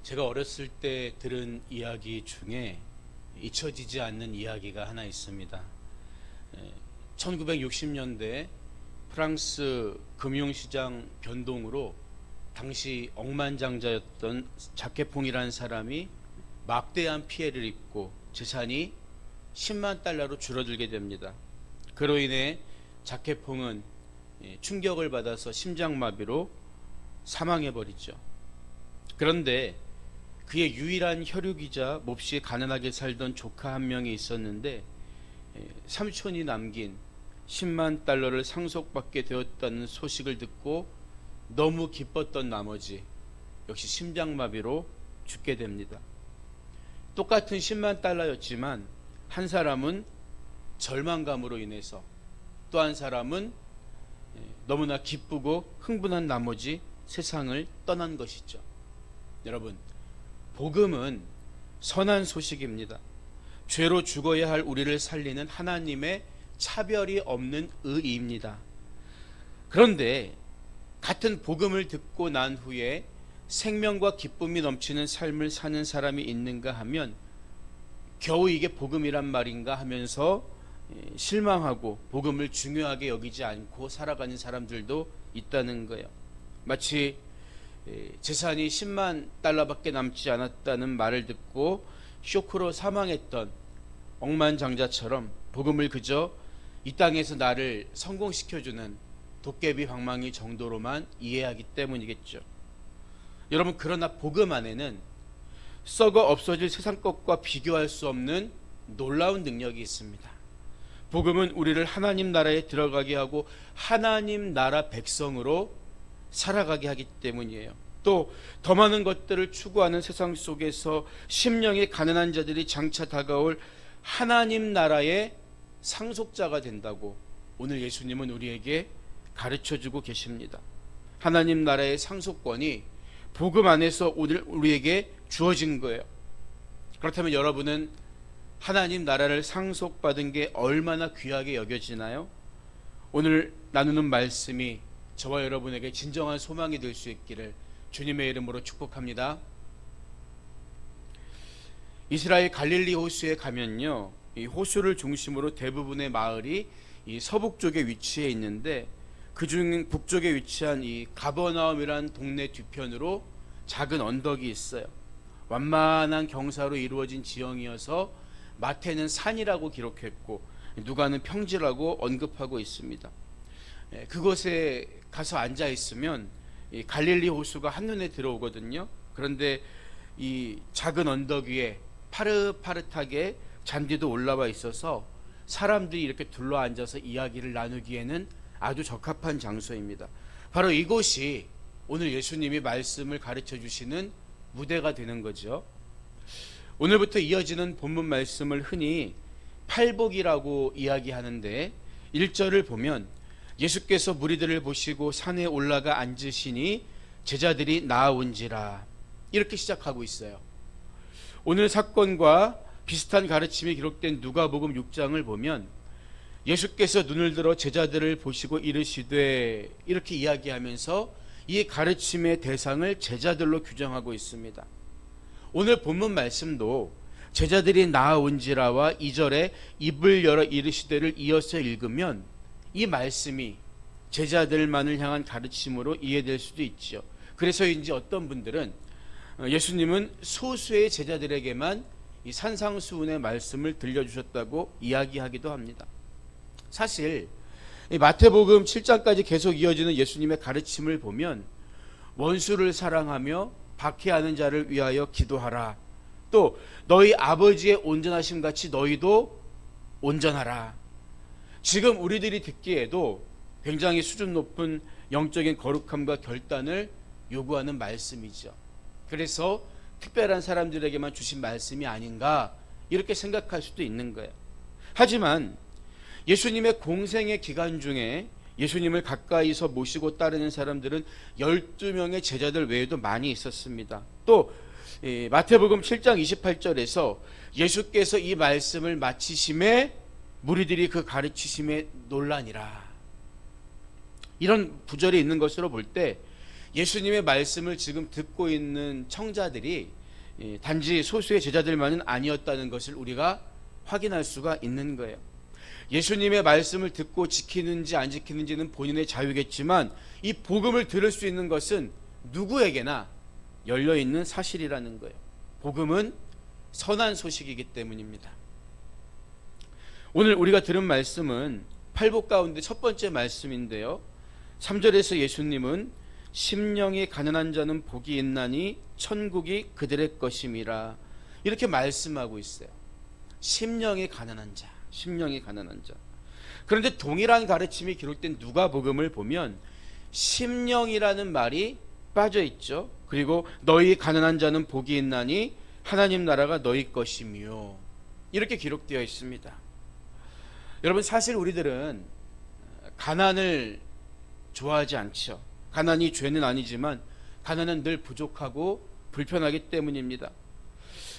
제가 어렸을 때 들은 이야기 중에 잊혀지지 않는 이야기가 하나 있습니다. 1960년대 프랑스 금융시장 변동으로 당시 억만장자였던 자케퐁이라는 사람이 막대한 피해를 입고 재산이 10만 달러로 줄어들게 됩니다. 그로 인해 자케퐁은 충격을 받아서 심장마비로 사망해버리죠. 그런데 그의 유일한 혈육이자 몹시 가난하게 살던 조카 한 명이 있었는데 삼촌이 남긴 10만 달러를 상속받게 되었다는 소식을 듣고 너무 기뻤던 나머지 역시 심장마비로 죽게 됩니다. 똑같은 10만 달러였지만 한 사람은 절망감으로 인해서, 또 한 사람은 너무나 기쁘고 흥분한 나머지 세상을 떠난 것이죠. 여러분, 복음은 선한 소식입니다. 죄로 죽어야 할 우리를 살리는 하나님의 차별이 없는 의의입니다. 그런데 같은 복음을 듣고 난 후에 생명과 기쁨이 넘치는 삶을 사는 사람이 있는가 하면 겨우 이게 복음이란 말인가 하면서 실망하고 복음을 중요하게 여기지 않고 살아가는 사람들도 있다는 거예요. 마치 재산이 10만 달러밖에 남지 않았다는 말을 듣고 쇼크로 사망했던 억만장자처럼 복음을 그저 이 땅에서 나를 성공시켜주는 도깨비 방망이 정도로만 이해하기 때문이겠죠. 여러분, 그러나 복음 안에는 썩어 없어질 세상 것과 비교할 수 없는 놀라운 능력이 있습니다. 복음은 우리를 하나님 나라에 들어가게 하고 하나님 나라 백성으로 살아가게 하기 때문이에요. 또 더 많은 것들을 추구하는 세상 속에서 심령이 가난한 자들이 장차 다가올 하나님 나라의 상속자가 된다고 오늘 예수님은 우리에게 가르쳐주고 계십니다. 하나님 나라의 상속권이 복음 안에서 오늘 우리에게 주어진 거예요. 그렇다면 여러분은 하나님 나라를 상속받은 게 얼마나 귀하게 여겨지나요? 오늘 나누는 말씀이 저와 여러분에게 진정한 소망이 될 수 있기를 주님의 이름으로 축복합니다. 이스라엘 갈릴리 호수에 가면요, 이 호수를 중심으로 대부분의 마을이 이 서북 쪽에 위치해 있는데 그중 북쪽에 위치한 이 가버나움이라는 동네 뒤편으로 작은 언덕이 있어요. 완만한 경사로 이루어진 지형이어서 마태는 산이라고 기록했고 누가는 평지라고 언급하고 있습니다. 그곳에 가서 앉아 있으면 이 갈릴리 호수가 한눈에 들어오거든요. 그런데 이 작은 언덕 위에 파릇파릇하게 잔디도 올라와 있어서 사람들이 이렇게 둘러 앉아서 이야기를 나누기에는 아주 적합한 장소입니다. 바로 이곳이 오늘 예수님이 말씀을 가르쳐 주시는 무대가 되는 거죠. 오늘부터 이어지는 본문 말씀을 흔히 팔복이라고 이야기하는데 1절을 보면 예수께서 무리들을 보시고 산에 올라가 앉으시니 제자들이 나아온지라, 이렇게 시작하고 있어요. 오늘 사건과 비슷한 가르침이 기록된 누가복음 6장을 보면 예수께서 눈을 들어 제자들을 보시고 이르시되, 이렇게 이야기하면서 이 가르침의 대상을 제자들로 규정하고 있습니다. 오늘 본문 말씀도 제자들이 나아온지라와 2절에 입을 열어 이르시되를 이어서 읽으면 이 말씀이 제자들만을 향한 가르침으로 이해될 수도 있죠. 그래서인지 어떤 분들은 예수님은 소수의 제자들에게만 이 산상수훈의 말씀을 들려주셨다고 이야기하기도 합니다. 사실 마태복음 7장까지 계속 이어지는 예수님의 가르침을 보면 원수를 사랑하며 박해하는 자를 위하여 기도하라, 또 너희 아버지의 온전하심 같이 너희도 온전하라, 지금 우리들이 듣기에도 굉장히 수준 높은 영적인 거룩함과 결단을 요구하는 말씀이죠. 그래서 특별한 사람들에게만 주신 말씀이 아닌가 이렇게 생각할 수도 있는 거예요. 하지만 예수님의 공생의 기간 중에 예수님을 가까이서 모시고 따르는 사람들은 12명의 제자들 외에도 많이 있었습니다. 또 마태복음 7장 28절에서 예수께서 이 말씀을 마치심에 무리들이 그 가르치심에 놀라니라, 이런 구절이 있는 것으로 볼 때 예수님의 말씀을 지금 듣고 있는 청자들이 단지 소수의 제자들만은 아니었다는 것을 우리가 확인할 수가 있는 거예요. 예수님의 말씀을 듣고 지키는지 안 지키는지는 본인의 자유겠지만 이 복음을 들을 수 있는 것은 누구에게나 열려있는 사실이라는 거예요. 복음은 선한 소식이기 때문입니다. 오늘 우리가 들은 말씀은 팔복 가운데 첫 번째 말씀인데요, 3절에서 예수님은 심령이 가난한 자는 복이 있나니 천국이 그들의 것임이라, 이렇게 말씀하고 있어요. 심령이 가난한 자, 심령이 가난한 자. 그런데 동일한 가르침이 기록된 누가복음을 보면 심령이라는 말이 빠져 있죠. 그리고 너희 가난한 자는 복이 있나니 하나님 나라가 너희 것이며, 이렇게 기록되어 있습니다. 여러분, 사실 우리들은 가난을 좋아하지 않죠. 가난이 죄는 아니지만 가난은 늘 부족하고 불편하기 때문입니다.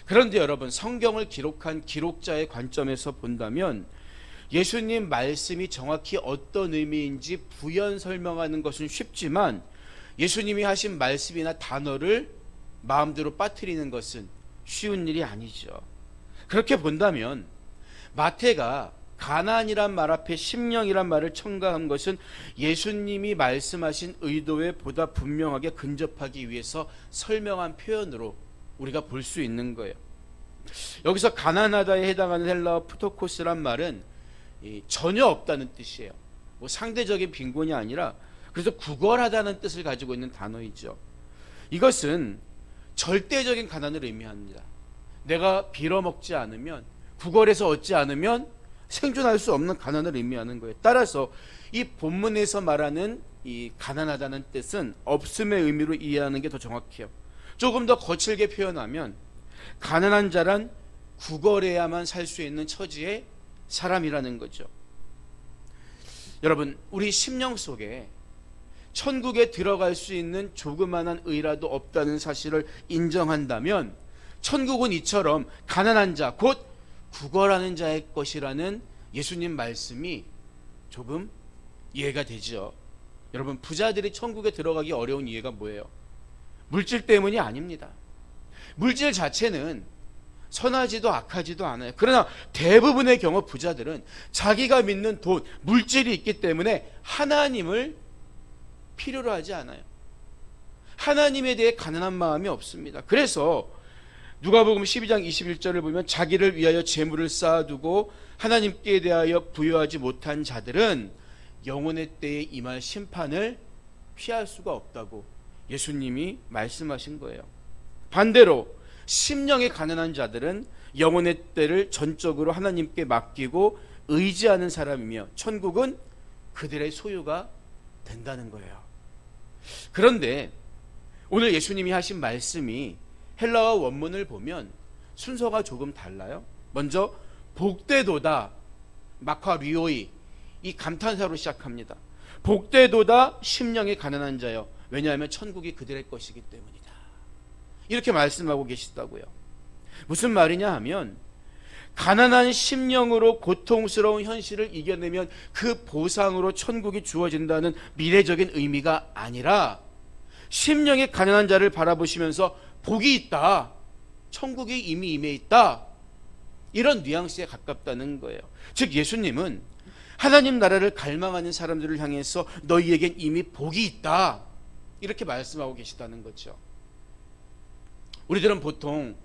그런데 여러분, 성경을 기록한 기록자의 관점에서 본다면 예수님 말씀이 정확히 어떤 의미인지 부연 설명하는 것은 쉽지만 예수님이 하신 말씀이나 단어를 마음대로 빠뜨리는 것은 쉬운 일이 아니죠. 그렇게 본다면 마태가 가난이란 말 앞에 심령이란 말을 첨가한 것은 예수님이 말씀하신 의도에 보다 분명하게 근접하기 위해서 설명한 표현으로 우리가 볼 수 있는 거예요. 여기서 가난하다에 해당하는 헬라어 푸토코스란 말은 전혀 없다는 뜻이에요. 뭐 상대적인 빈곤이 아니라 그래서 구걸하다는 뜻을 가지고 있는 단어이죠. 이것은 절대적인 가난을 의미합니다. 내가 빌어먹지 않으면, 구걸해서 얻지 않으면 생존할 수 없는 가난을 의미하는 거예요. 따라서 이 본문에서 말하는 이 가난하다는 뜻은 없음의 의미로 이해하는 게 더 정확해요. 조금 더 거칠게 표현하면 가난한 자란 구걸해야만 살 수 있는 처지의 사람이라는 거죠. 여러분, 우리 심령 속에 천국에 들어갈 수 있는 조그만한 의라도 없다는 사실을 인정한다면 천국은 이처럼 가난한 자, 곧 구걸하는 자의 것이라는 예수님 말씀이 조금 이해가 되죠. 여러분, 부자들이 천국에 들어가기 어려운 이유가 뭐예요? 물질 때문이 아닙니다. 물질 자체는 선하지도 악하지도 않아요. 그러나 대부분의 경우 부자들은 자기가 믿는 돈, 물질이 있기 때문에 하나님을 필요로 하지 않아요. 하나님에 대해 가난한 마음이 없습니다. 그래서 누가복음 12장 21절을 보면 자기를 위하여 재물을 쌓아두고 하나님께 대하여 부여하지 못한 자들은 영혼의 때에 임할 심판을 피할 수가 없다고 예수님이 말씀하신 거예요. 반대로 심령이 가난한 자들은 영혼의 때를 전적으로 하나님께 맡기고 의지하는 사람이며 천국은 그들의 소유가 된다는 거예요. 그런데 오늘 예수님이 하신 말씀이 헬라어 원문을 보면 순서가 조금 달라요. 먼저 복되도다, 마카리오이, 이 감탄사로 시작합니다. 복되도다 심령이 가난한 자여, 왜냐하면 천국이 그들의 것이기 때문이다, 이렇게 말씀하고 계시다고요. 무슨 말이냐 하면 가난한 심령으로 고통스러운 현실을 이겨내면 그 보상으로 천국이 주어진다는 미래적인 의미가 아니라 심령이 가난한 자를 바라보시면서 복이 있다, 천국이 이미 임해 있다, 이런 뉘앙스에 가깝다는 거예요. 즉 예수님은 하나님 나라를 갈망하는 사람들을 향해서 너희에겐 이미 복이 있다, 이렇게 말씀하고 계시다는 거죠. 우리들은 보통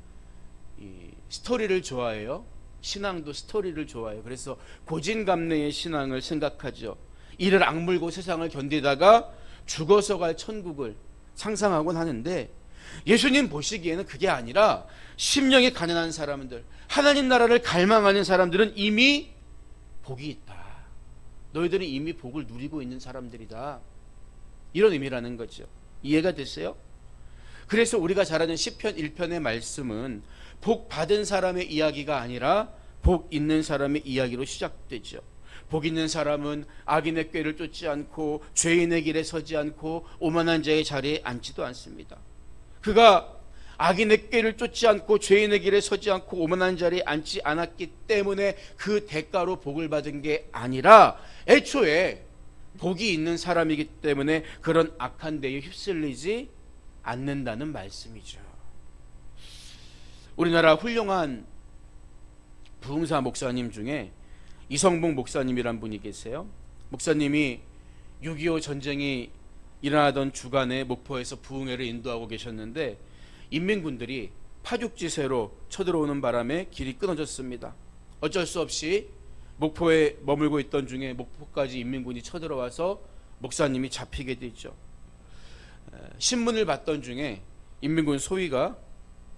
스토리를 좋아해요. 신앙도 스토리를 좋아해요. 그래서 고진감래의 신앙을 생각하죠. 이를 악물고 세상을 견디다가 죽어서 갈 천국을 상상하곤 하는데 예수님 보시기에는 그게 아니라 심령이 가난한 사람들, 하나님 나라를 갈망하는 사람들은 이미 복이 있다, 너희들은 이미 복을 누리고 있는 사람들이다, 이런 의미라는 거죠. 이해가 됐어요? 그래서 우리가 잘 아는 시편 1편의 말씀은 복 받은 사람의 이야기가 아니라 복 있는 사람의 이야기로 시작되죠. 복 있는 사람은 악인의 꾀를 쫓지 않고 죄인의 길에 서지 않고 오만한 자의 자리에 앉지도 않습니다. 그가 악인의 꾀를 쫓지 않고 죄인의 길에 서지 않고 오만한 자리에 앉지 않았기 때문에 그 대가로 복을 받은 게 아니라 애초에 복이 있는 사람이기 때문에 그런 악한 데에 휩쓸리지 않는다는 말씀이죠. 우리나라 훌륭한 부흥사 목사님 중에 이성봉 목사님이란 분이 계세요. 목사님이 6.25 전쟁이 일어나던 주간에 목포에서 부흥회를 인도하고 계셨는데 인민군들이 파죽지세로 쳐들어오는 바람에 길이 끊어졌습니다. 어쩔 수 없이 목포에 머물고 있던 중에 목포까지 인민군이 쳐들어와서 목사님이 잡히게 되죠. 신문을 봤던 중에 인민군 소위가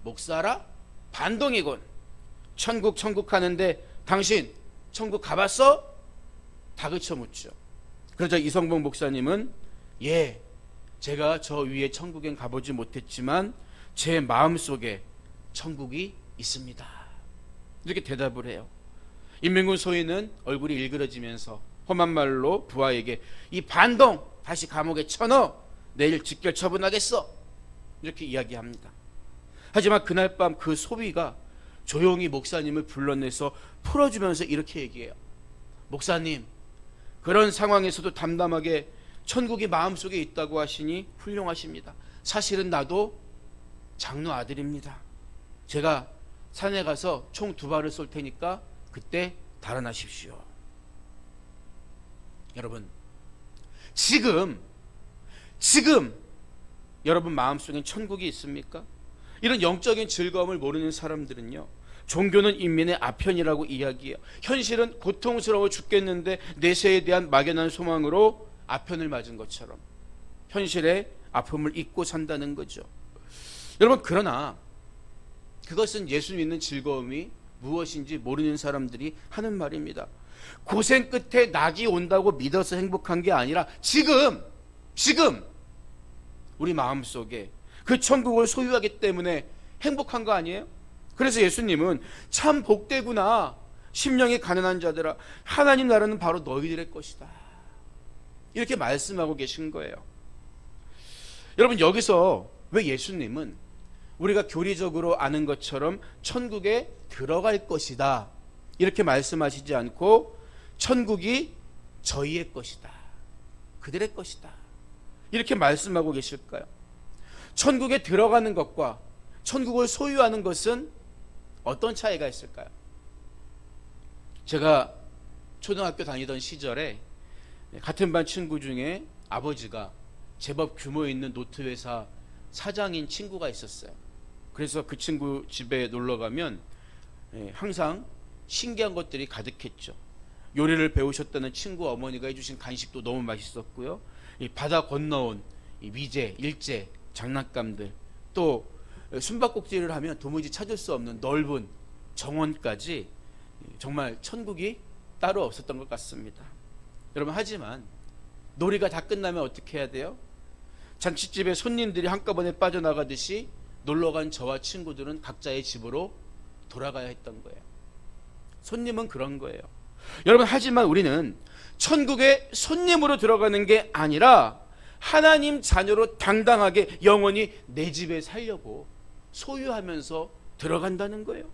목사라? 반동이군. 천국 하는데 당신 천국 가봤어? 다그쳐 묻죠. 그러자 이성봉 목사님은 예, 제가 저 위에 천국엔 가보지 못했지만 제 마음속에 천국이 있습니다. 이렇게 대답을 해요. 인민군 소위는 얼굴이 일그러지면서 험한 말로 부하에게 이 반동 다시 감옥에 쳐넣어 내일 직결 처분하겠어. 이렇게 이야기합니다. 하지만 그날 밤 그 소위가 조용히 목사님을 불러내서 풀어주면서 이렇게 얘기해요. 목사님, 그런 상황에서도 담담하게 천국이 마음속에 있다고 하시니 훌륭하십니다. 사실은 나도 장로 아들입니다. 제가 산에 가서 총 2발을 쏠 테니까 그때 달아나십시오. 여러분, 지금 여러분 마음속엔 천국이 있습니까? 이런 영적인 즐거움을 모르는 사람들은요, 종교는 인민의 아편이라고 이야기해요. 현실은 고통스러워 죽겠는데 내세에 대한 막연한 소망으로 아편을 맞은 것처럼 현실의 아픔을 잊고 산다는 거죠. 여러분, 그러나 그것은 예수 믿는 즐거움이 무엇인지 모르는 사람들이 하는 말입니다. 고생 끝에 낙이 온다고 믿어서 행복한 게 아니라 지금 우리 마음속에 그 천국을 소유하기 때문에 행복한 거 아니에요? 그래서 예수님은 참 복되구나 심령이 가난한 자들아, 하나님 나라는 바로 너희들의 것이다, 이렇게 말씀하고 계신 거예요. 여러분, 여기서 왜 예수님은 우리가 교리적으로 아는 것처럼 천국에 들어갈 것이다 이렇게 말씀하시지 않고 천국이 저희의 것이다, 그들의 것이다 이렇게 말씀하고 계실까요? 천국에 들어가는 것과 천국을 소유하는 것은 어떤 차이가 있을까요? 제가 초등학교 다니던 시절에 같은 반 친구 중에 아버지가 제법 규모 있는 노트회사 사장인 친구가 있었어요. 그래서 그 친구 집에 놀러 가면 항상 신기한 것들이 가득했죠. 요리를 배우셨다는 친구 어머니가 해주신 간식도 너무 맛있었고요. 이 바다 건너온 이 위제, 일제, 장난감들, 또 숨바꼭질을 하면 도무지 찾을 수 없는 넓은 정원까지 정말 천국이 따로 없었던 것 같습니다. 여러분, 하지만 놀이가 다 끝나면 어떻게 해야 돼요? 잔치집에 손님들이 한꺼번에 빠져나가듯이 놀러간 저와 친구들은 각자의 집으로 돌아가야 했던 거예요. 손님은 그런 거예요. 여러분, 하지만 우리는 천국에 손님으로 들어가는 게 아니라 하나님 자녀로 당당하게 영원히 내 집에 살려고 소유하면서 들어간다는 거예요.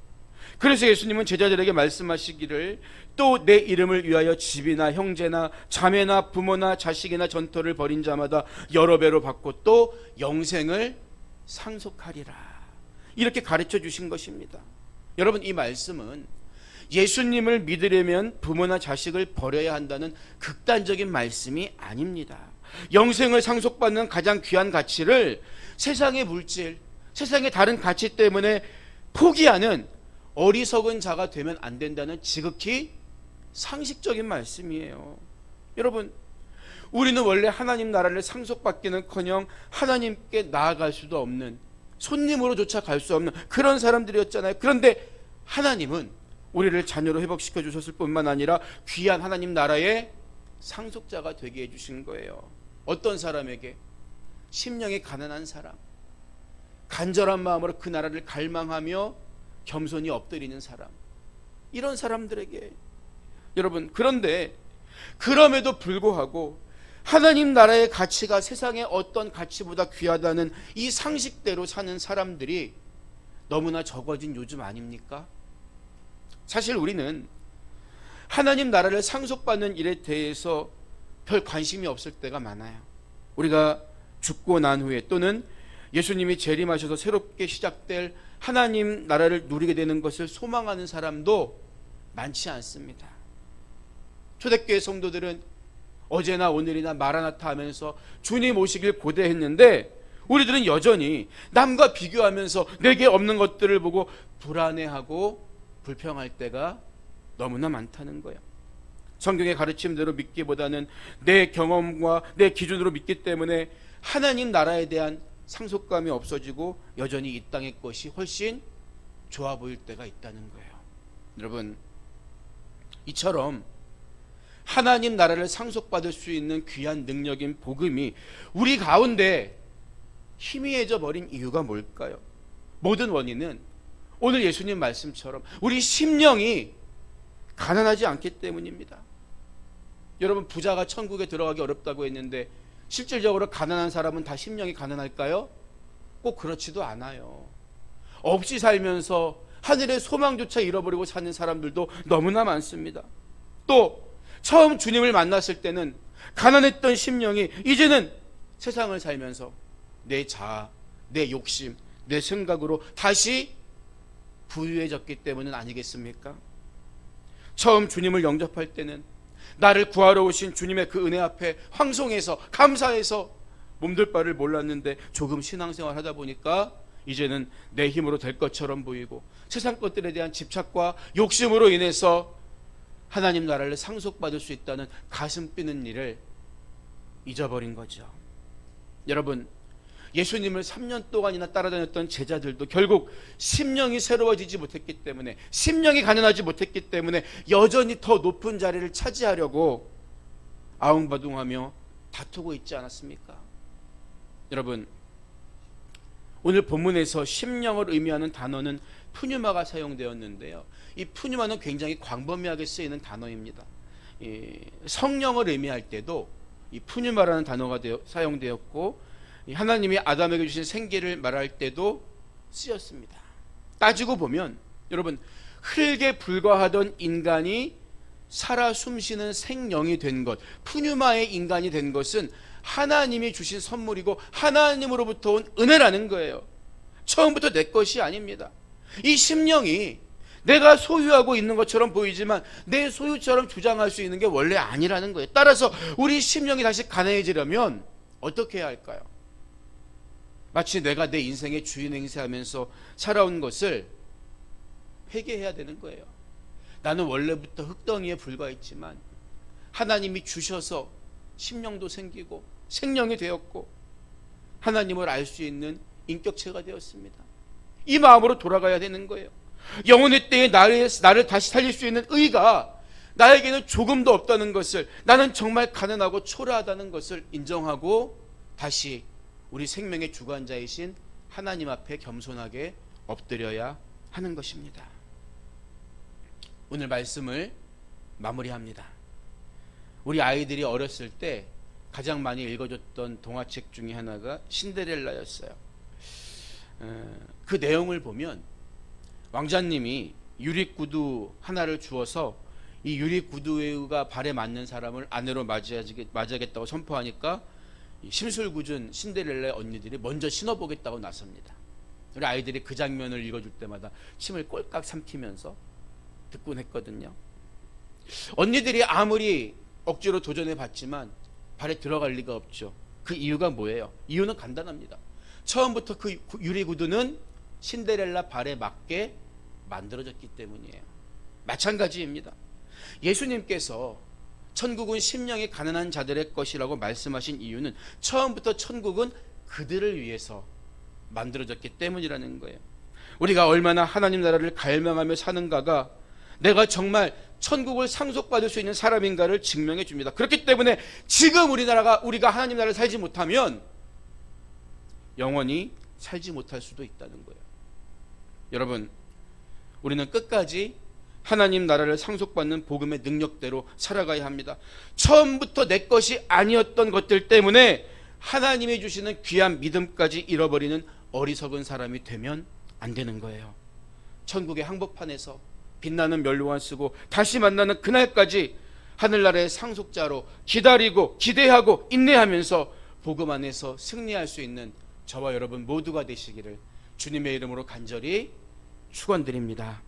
그래서 예수님은 제자들에게 말씀하시기를 또 내 이름을 위하여 집이나 형제나 자매나 부모나 자식이나 전토를 벌인 자마다 여러 배로 받고 또 영생을 상속하리라, 이렇게 가르쳐 주신 것입니다. 여러분, 이 말씀은 예수님을 믿으려면 부모나 자식을 버려야 한다는 극단적인 말씀이 아닙니다. 영생을 상속받는 가장 귀한 가치를 세상의 물질, 세상의 다른 가치 때문에 포기하는 어리석은 자가 되면 안 된다는 지극히 상식적인 말씀이에요. 여러분, 우리는 원래 하나님 나라를 상속받기는커녕 하나님께 나아갈 수도 없는, 손님으로조차 갈 수 없는 그런 사람들이었잖아요. 그런데 하나님은 우리를 자녀로 회복시켜 주셨을 뿐만 아니라 귀한 하나님 나라의 상속자가 되게 해주신 거예요. 어떤 사람에게? 심령이 가난한 사람, 간절한 마음으로 그 나라를 갈망하며 겸손히 엎드리는 사람, 이런 사람들에게. 여러분, 그런데 그럼에도 불구하고 하나님 나라의 가치가 세상의 어떤 가치보다 귀하다는 이 상식대로 사는 사람들이 너무나 적어진 요즘 아닙니까? 사실 우리는 하나님 나라를 상속받는 일에 대해서 별 관심이 없을 때가 많아요. 우리가 죽고 난 후에 또는 예수님이 재림하셔서 새롭게 시작될 하나님 나라를 누리게 되는 것을 소망하는 사람도 많지 않습니다. 초대교회 성도들은 어제나 오늘이나 마라나타 하면서 주님 오시길 고대했는데 우리들은 여전히 남과 비교하면서 내게 없는 것들을 보고 불안해하고 불평할 때가 너무나 많다는 거예요. 성경의 가르침대로 믿기보다는 내 경험과 내 기준으로 믿기 때문에 하나님 나라에 대한 상속감이 없어지고 여전히 이 땅의 것이 훨씬 좋아 보일 때가 있다는 거예요. 여러분, 이처럼 하나님 나라를 상속받을 수 있는 귀한 능력인 복음이 우리 가운데 희미해져 버린 이유가 뭘까요? 모든 원인은 오늘 예수님 말씀처럼 우리 심령이 가난하지 않기 때문입니다. 여러분, 부자가 천국에 들어가기 어렵다고 했는데 실질적으로 가난한 사람은 다 심령이 가난할까요? 꼭 그렇지도 않아요. 없이 살면서 하늘의 소망조차 잃어버리고 사는 사람들도 너무나 많습니다. 또 처음 주님을 만났을 때는 가난했던 심령이 이제는 세상을 살면서 내 자아, 내 욕심, 내 생각으로 다시 부유해졌기 때문은 아니겠습니까? 처음 주님을 영접할 때는 나를 구하러 오신 주님의 그 은혜 앞에 황송해서 감사해서 몸둘 바를 몰랐는데 조금 신앙생활 하다 보니까 이제는 내 힘으로 될 것처럼 보이고 세상 것들에 대한 집착과 욕심으로 인해서 하나님 나라를 상속받을 수 있다는 가슴 뛰는 일을 잊어버린 거죠. 여러분, 예수님을 3년 동안이나 따라다녔던 제자들도 결국 심령이 새로워지지 못했기 때문에, 심령이 가난하지 못했기 때문에 여전히 더 높은 자리를 차지하려고 아웅바둥하며 다투고 있지 않았습니까? 여러분, 오늘 본문에서 심령을 의미하는 단어는 푸뉴마가 사용되었는데요, 이 푸뉴마는 굉장히 광범위하게 쓰이는 단어입니다. 성령을 의미할 때도 이 푸뉴마라는 단어가 사용되었고, 하나님이 아담에게 주신 생기를 말할 때도 쓰였습니다. 따지고 보면 여러분, 흙에 불과하던 인간이 살아 숨쉬는 생명이 된 것, 푸뉴마의 인간이 된 것은 하나님이 주신 선물이고 하나님으로부터 온 은혜라는 거예요. 처음부터 내 것이 아닙니다. 이 심령이 내가 소유하고 있는 것처럼 보이지만 내 소유처럼 주장할 수 있는 게 원래 아니라는 거예요. 따라서 우리 심령이 다시 가난해지려면 어떻게 해야 할까요? 마치 내가 내 인생의 주인 행세하면서 살아온 것을 회개해야 되는 거예요. 나는 원래부터 흙덩이에 불과했지만 하나님이 주셔서 심령도 생기고 생명이 되었고 하나님을 알 수 있는 인격체가 되었습니다. 이 마음으로 돌아가야 되는 거예요. 영혼의 때에 나를 다시 살릴 수 있는 의가 나에게는 조금도 없다는 것을, 나는 정말 가난하고 초라하다는 것을 인정하고 다시 우리 생명의 주관자이신 하나님 앞에 겸손하게 엎드려야 하는 것입니다. 오늘 말씀을 마무리합니다. 우리 아이들이 어렸을 때 가장 많이 읽어줬던 동화책 중에 하나가 신데렐라였어요. 그 내용을 보면 왕자님이 유리구두 하나를 주어서 이 유리구두가 발에 맞는 사람을 아내로 맞이하겠다고 선포하니까 심술궂은 신데렐라의 언니들이 먼저 신어보겠다고 나섭니다. 우리 아이들이 그 장면을 읽어줄 때마다 침을 꼴깍 삼키면서 듣곤 했거든요. 언니들이 아무리 억지로 도전해봤지만 발에 들어갈 리가 없죠. 그 이유가 뭐예요? 이유는 간단합니다. 처음부터 그 유리구두는 신데렐라 발에 맞게 만들어졌기 때문이에요. 마찬가지입니다. 예수님께서 천국은 심령이 가난한 자들의 것이라고 말씀하신 이유는 처음부터 천국은 그들을 위해서 만들어졌기 때문이라는 거예요. 우리가 얼마나 하나님 나라를 갈망하며 사는가가 내가 정말 천국을 상속받을 수 있는 사람인가를 증명해 줍니다. 그렇기 때문에 지금 우리가 하나님 나라를 살지 못하면 영원히 살지 못할 수도 있다는 거예요. 여러분, 우리는 끝까지 하나님 나라를 상속받는 복음의 능력대로 살아가야 합니다. 처음부터 내 것이 아니었던 것들 때문에 하나님이 주시는 귀한 믿음까지 잃어버리는 어리석은 사람이 되면 안 되는 거예요. 천국의 항복판에서 빛나는 면류관 쓰고 다시 만나는 그날까지 하늘나라의 상속자로 기다리고 기대하고 인내하면서 복음 안에서 승리할 수 있는 저와 여러분 모두가 되시기를 주님의 이름으로 간절히 축원드립니다.